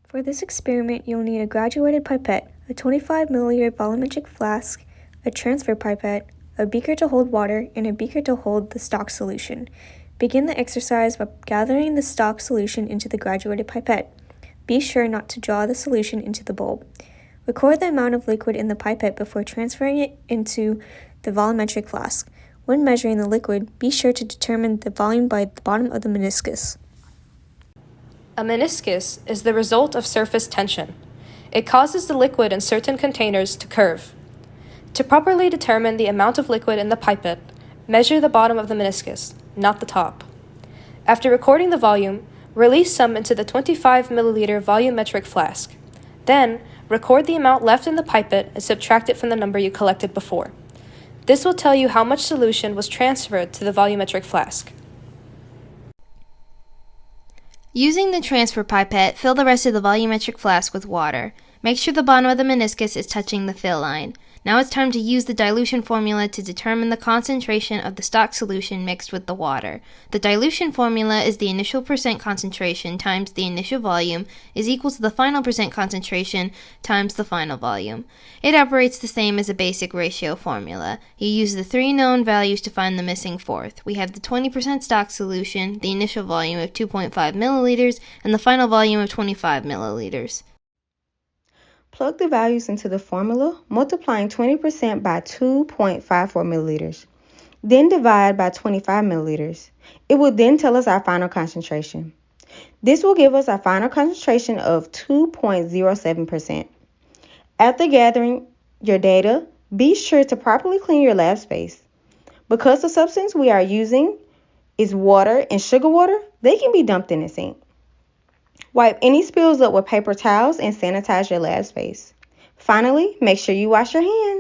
For this experiment, you'll need a graduated pipette, a 25 milliliter volumetric flask, a transfer pipette, a beaker to hold water, and a beaker to hold the stock solution. Begin the exercise by gathering the stock solution into the graduated pipette. Be sure not to draw the solution into the bulb. Record the amount of liquid in the pipette before transferring it into the volumetric flask. When measuring the liquid, be sure to determine the volume by the bottom of the meniscus. A meniscus is the result of surface tension. It causes the liquid in certain containers to curve. To properly determine the amount of liquid in the pipette, measure the bottom of the meniscus, not the top. After recording the volume, release some into the 25 milliliter volumetric flask. Then, record the amount left in the pipette and subtract it from the number you collected before. This will tell you how much solution was transferred to the volumetric flask. Using the transfer pipette, fill the rest of the volumetric flask with water. Make sure the bottom of the meniscus is touching the fill line. Now it's time to use the dilution formula to determine the concentration of the stock solution mixed with the water. The dilution formula is the initial percent concentration times the initial volume is equal to the final percent concentration times the final volume. It operates the same as a basic ratio formula. You use the three known values to find the missing fourth. We have the 20% stock solution, the initial volume of 2.5 milliliters, and the final volume of 25 milliliters. Plug the values into the formula, multiplying 20% by 2.54 milliliters. Then divide by 25 milliliters. It will then tell us our final concentration. This will give us our final concentration of 2.07%. After gathering your data, be sure to properly clean your lab space. Because the substance we are using is water and sugar water, they can be dumped in the sink. Wipe any spills up with paper towels and sanitize your lab space. Finally, make sure you wash your hands.